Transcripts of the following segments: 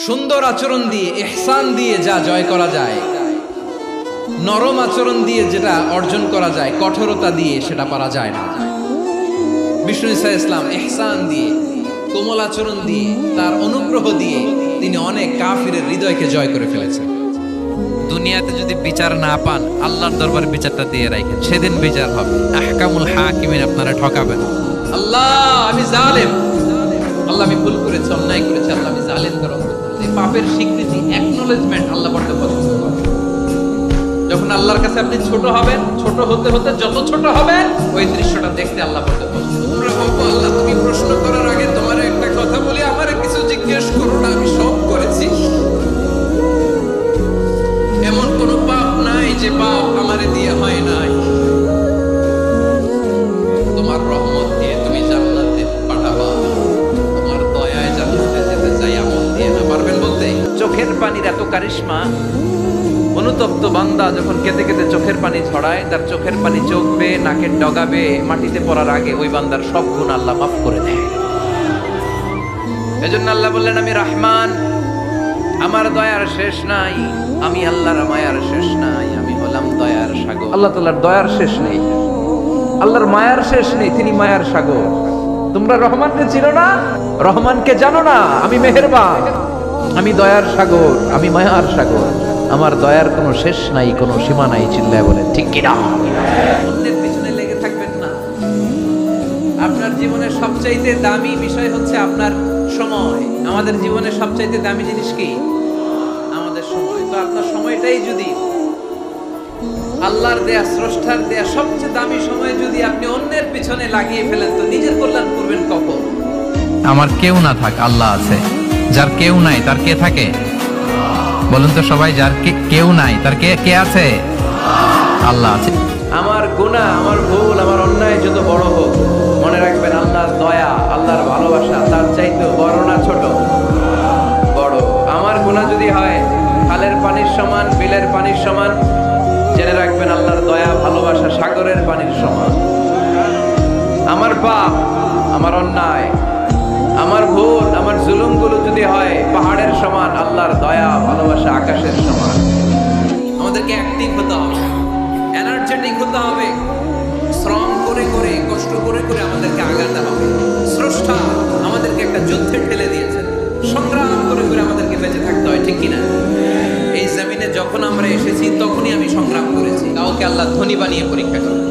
সুন্দর আচরণ দিয়ে, ইহসান দিয়ে যা জয় করা যায়, নরম আচরণ দিয়ে যেটা অর্জন করা যায়, কঠোরতা দিয়ে সেটা পারা যায় না। বিষ্ণু ঈসা ইসলাম ইহসান দিয়ে, কোমল আচরণ দিয়ে, তার অনুগ্রহ দিয়ে তিনি অনেক কাফিরের হৃদয়কে জয় করে ফেলেছেন। দুনিয়াতে যদি বিচার না পান, আল্লাহর দরবারে বিচারটা দিয়ে রাখেন, সেদিন বিচার হবে। আহকামুল হাকিমিন আপনারা ঠকাবেন। আল্লাহ আমি জালেম, আল্লাহ আমি ভুল করেছি, অন্যায় করেছি, আল্লাহ আমি জালেম করব। এই পাপের স্বীকৃতি, অ্যাকনলেজমেন্ট আল্লাহ বড় পছন্দ করেন। যখন আল্লাহর কাছে আপনি ছোট হবেন, ছোট হতে হতে যত ছোট হবেন, ওই দৃশ্যটা দেখতে আল্লাহ বড় পছন্দ করেন। আল্লাহ তুমি প্রশ্ন করার আগে তোমার একটা কথা বলি, আমারে কিছু জিজ্ঞেস করো না, আমি সব করেছি। এমন কোন পাপ নাই যে পাপ আমারে দিয়ে হয় নাই। তোমার রহমত দিয়ে তুমি জান্নাতে পাঠাবা, তোমার দয়ায় জান্নাতে যেতে চাই, আমল দিয়ে না। পারবেন বলতে? চোখের পানির এত কারিশমা, অনুতপ্ত বান্দা যখন কেঁদে কেঁদে চোখের পানি ছড়ায়, তার চোখের পানি চোখ বেয়ে নাকের ডগাবে মাটিতে পড়ার আগে ওই বান্দার সব গুনাহ আল্লাহ মাফ করে দেয়। এজন্য আল্লাহ বললেন, আমি রহমান, আমার দয়ার শেষ নাই, আমি আল্লাহর মায়ার শেষ নাই, আমি হলাম দয়ার সাগর। আল্লাহ তাআলার দয়ার শেষ নেই, আল্লাহর মায়ার শেষ নেই, তিনি মায়ার সাগর। তোমরা রহমানকে চিনো না, রহমানকে জানো না? আমি মেহেরবান, আমি দয়ার সাগর, আমি মায়ার সাগর, আমার দয়ার কোনো শেষ নাই, কোনো সীমা নাই। চিল্লায় বলেন ঠিক কিনা? অন্যের পিছনে লেগে থাকবেন না। আপনার জীবনের সবচাইতে দামি বিষয় হচ্ছে আপনার সময়। আমাদের জীবনের সবচাইতে দামি জিনিস কি? আমাদের সময়। তো আপনার সময়টাই যদি আল্লাহর দেয়া, স্রষ্টার দেয়া সবচেয়ে দামি সময় যদি আপনি অন্যের পিছনে লাগিয়ে ফেলেন, তো নিজের কল্যাণ করবেন কখন? আমার কেউ না থাক, আল্লাহ আছে। যার কেউ নাই তার কে থাকে? বলুন তো সবাই, যার কেউ নাই তার কে আছে? আল্লাহ আছে। আমার গুনাহ, আমার ভুল, আমার অন্যায় যত বড় হোক, মনে রাখবেন আল্লাহর দয়া, আল্লাহর ভালোবাসা তার চাইতেও বড় না ছোট? বড়। আমার গুনাহ যদি হয় খালের পানির সমান, বিলের পানির সমান, জেনে রাখবেন আল্লাহর দয়া ভালোবাসা সাগরের পানির সমান। আমার পাপ, আমার অন্যায়, আমার ভুল, আমার জুলুমগুলো যদি হয় পাহাড়ের সমান, আল্লাহর দয়া ভালোবাসা আকাশের সমান। আমাদেরকে অ্যাক্টিভ হতে হবে, এনার্জেটিক হতে হবে, শ্রম করে করে, কষ্ট করে করে আমাদেরকে আগাতে হবে। স্রষ্টা আমাদেরকে একটা যুদ্ধে ঠেলে দিয়েছেন, সংগ্রাম করে করে আমাদেরকে বেঁচে থাকতে হয়, ঠিক কিনা? এই জমিনে যখন আমরা এসেছি তখনই আমি সংগ্রাম করেছি। কাউকে আল্লাহ ধনী বানিয়ে পরীক্ষা করেন,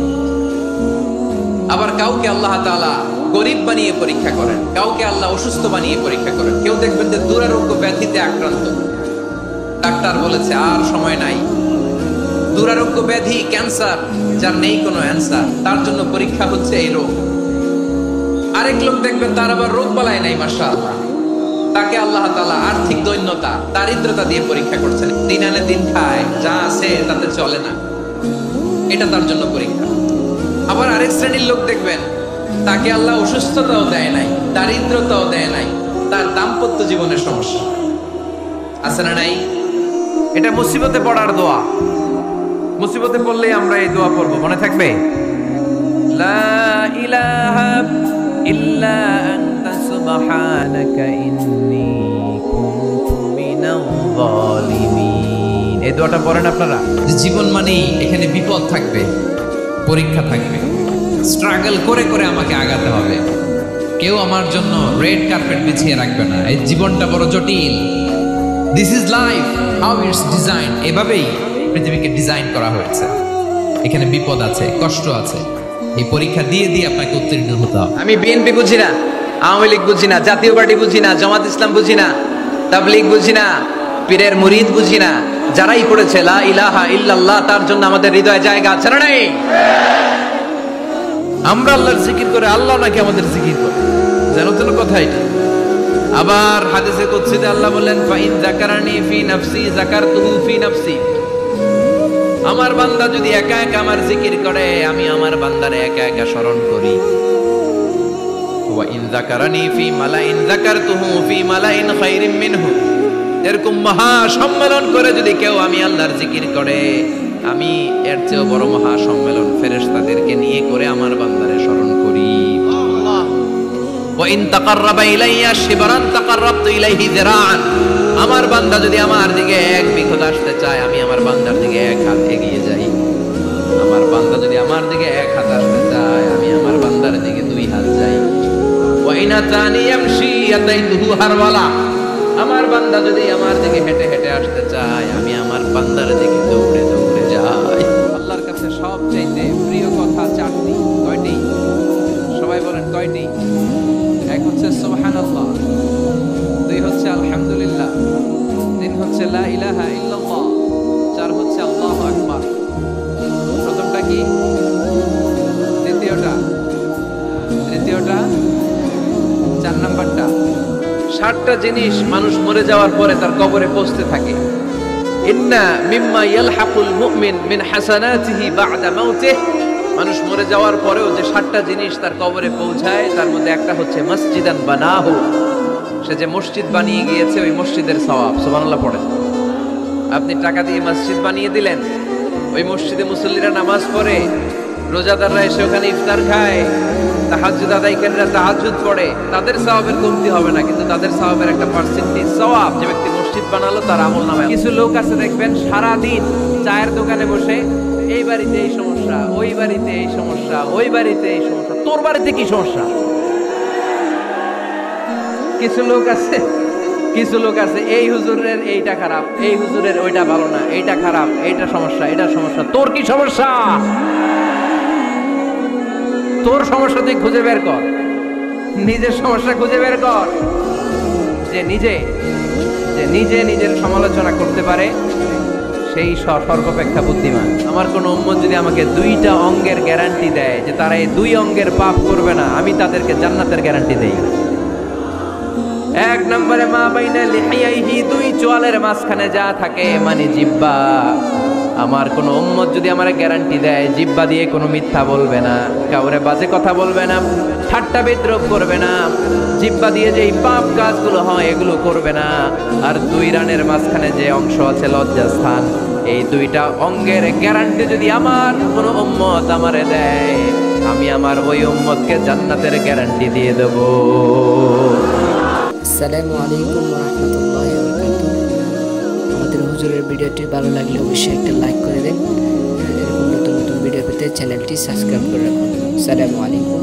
আবার কাউকে আল্লাহ তাআলা গরিব বানিয়ে পরীক্ষা করেন, কাউকে আল্লাহ অসুস্থ বানিয়ে পরীক্ষা করেন। কেউ দেখবেন যে দুরারোগ্য ব্যাধিতে আক্রান্ত, ডাক্তার বলেছে আর সময় নাই। দুরারোগ্য ব্যাধি, ক্যান্সার, যার নেই কোনো অ্যান্সার, তার জন্য পরীক্ষা হচ্ছে এই রোগ। আরেক লোক দেখবেন তার আবার রোগ বালাই নাই, মাশাআল্লাহ, তাকে আল্লাহ তাআলা আর্থিক দৈন্যতা, দারিদ্রতা দিয়ে পরীক্ষা করছেন। দিন আনে দিন খায়, যা আছে তাতে চলে না, এটা তার জন্য পরীক্ষা। আবার আরেক শ্রেণীর লোক দেখবেন তাকে আল্লাহ অসুস্থতাও দেয় নাই, দারিদ্রতাও দেয় নাই, তার দাম্পত্য জীবনের সমস্যা আছে না নাই? এটা মুসিবতে পড়ার দোয়া। মুসিবতে পড়লেই আমরা এই দোয়া পড়বো, মনে থাকবে? লা ইলাহা ইল্লা আনতা সুবহানাকা ইন্নী কুনতু মিনাল যালিমিন। এই দোয়াটা পড়েন আপনারা। জীবন মানেই এখানে বিপদ থাকবে, পরীক্ষা থাকবে, স্ট্রাগল করে করে আমাকে আগাতে হবে। কেউ আমার জন্য রেড কার্পেট বিছিয়ে রাখবে না। এই জীবনটা বড় জটিল। This is life, how it's design. এভাবেই পৃথিবীকে ডিজাইন করা হয়েছে। এখানে বিপদ আছে, কষ্ট আছে। এই পরীক্ষা দিয়ে দিয়ে আপনাকে উত্তীর্ণ হতে হবে। আমি বিএনপি বুঝি না, আওয়ামী লীগ বুঝি না, জাতীয় পার্টি বুঝি না, জামাত ইসলাম বুঝি না, তাবলীগ বুঝি না, পীরের মুরিদ বুঝি না। যারাই পড়েছে লা ইলাহা ইল্লাল্লাহ, তার জন্য আমাদের হৃদয়ে জায়গা আছে না নাই? আমরা আল্লাহর জিকির করে, আল্লাহ নাকি আমাদের জিকির করে, জানো তো কথা এটা। আবার হাদিসে কুদসিতে আল্লাহ বলেন, ফাইন যাকারানি ফি নাফসি যাকারতুহু ফি নাফসি। আমার বান্দা যদি একা একা আমার জিকির করে, আমি আমার বান্দারে একা একা স্মরণ করি। ওয়া ইন যাকারানি ফি মালাইন যাকারতুহু ফি মালাইন খায়রিন মিনহু। এরকম মহা সম্মেলন করে যদি কেউ আমি আল্লাহর জিকির করে, আমি এর চেয়েও বড় মহা সম্মেলন ফেরেশতাদেরকে নিয়ে করে আমার বান্দারে স্মরণ করি। ওয়া ইন তাকাররাবা ইলাইয়া শিবরান তাকাররাবতু ইলাইহি যিরাআন। আমার বান্দা যদি আমার দিকে 1 বিঘত আসতে চায়, আমি আমার বান্দার দিকে 1 হাত এগিয়ে যাই। আমার বান্দা যদি আমার দিকে 1 হাত আসতে চায়, আমি আমার বান্দার দিকে 2 হাত যাই। ওয়া ইনাতানি ইয়ামশি আতাইতুহু হারওয়ালা, আমার বান্দা যদি আমার দিকে হেঁটে হেঁটে আসতে চায়, আমি আমার বান্দার দিকে দৌড়ে দৌড়ে যাই। আল্লাহর কাছে সবচাইতে প্রিয় কথা 4টি। কয়টি? সবাই বলেন কয়টি? 1 হচ্ছে সুবহানাল্লাহ, 2 হচ্ছে আলহামদুলিল্লাহ, 3 হচ্ছে লা ইলাহা ইল্লাল্লাহ, 4 হচ্ছে আল্লাহু আকবার। প্রথমটা কি? দ্বিতীয়টা? 4 নাম্বারটা? 60টা জিনিস মানুষ মরে যাওয়ার পরে তার কবরে পৌঁছতে থাকে। ইন্না মিম্মা ইয়ালহাকুল মুমিন মিন হাসানাতিহি বা'দা মাউতিহি, মানুষ মরে যাওয়ার পরেও যে 60টা জিনিস তার কবরে পৌঁছায়, তার মধ্যে একটা হচ্ছে মসজিদান বানাহু, সে যে মসজিদ বানিয়ে গিয়েছে ওই মসজিদের সওয়াব। সুবহানাল্লাহ পড়েন। আপনি টাকা দিয়ে মসজিদ বানিয়ে দিলেন, ওই মসজিদে মুসল্লিরা নামাজ পড়ে, রোজাদাররা এসে ওখানে ইফতার খায়, তাহাজ্জুদ আদায়কারীরা তাহাজ্জুদ পড়ে, তাদের সওয়াবের কমতি হবে না, কিন্তু তাদের সওয়াবের একটা পার্সেন্টেজ সওয়াব যে ব্যক্তি মসজিদ বানালো তার আমলনামায়। কিছু লোক আছে দেখবেন সারা দিন চায়ের দোকানে বসে এই বাড়িতে এই সমস্যা, ওই বাড়িতে এই সমস্যা, ওই বাড়িতে এই সমস্যা, তোর বাড়িতে কি সমস্যা? কিছু লোক আছে এই হুজুরের এইটা খারাপ, এই হুজুরের ওইটা ভালো না, এইটা খারাপ, এইটা সমস্যা, এটা সমস্যা। তোর কি সমস্যা? তোর সমস্যা তুই খুঁজে বের কর, নিজের সমস্যা খুঁজে বের কর। যে নিজে নিজের সমালোচনা করতে পারে সেই সর্বাপেক্ষা বুদ্ধিমান। আমার কোন উম্মত যদি আমাকে 2টা অঙ্গের গ্যারান্টি দেয় যে তারা এই 2 অঙ্গের পাপ করবে না, আমি তাদেরকে জান্নাতের গ্যারান্টি দেই। 1 নম্বরে মা বাইনা লিহিয়াইহি, 2 চোয়ালের মাঝখানে যা থাকে মানে জিহ্বা। আমার কোন উম্মত যদি আমারে গ্যারান্টি দেয় জিহ্বা দিয়ে কোনো মিথ্যা বলবে না, কাউরে বাজে কথা বলবে না, ঠাট্টা বিদ্রূপ করবে না, জিহ্বা দিয়ে যেই পাপ কাজগুলো হয় এগুলো করবে না, আর 2 রানের মাঝখানে যে অংশ আছে লজ্জাস্থান, এই 2টা অঙ্গের গ্যারান্টি যদি আমার কোন উম্মত আমারে দেয়, আমি আমার ওই উম্মতকে জান্নাতের গ্যারান্টি দিয়ে দেব। আসসালামু আলাইকুম ওয়া রাহমাতুল্লাহি ওয়া বারাকাতুহু। আমাদের হুজুরের ভিডিওটি ভালো লাগলে অবশ্যই একটা লাইক করে দেন। এরকম নতুন নতুন ভিডিও পেতে চ্যানেলটি সাবস্ক্রাইব করে রাখুন। আসসালামু আলাইকুম।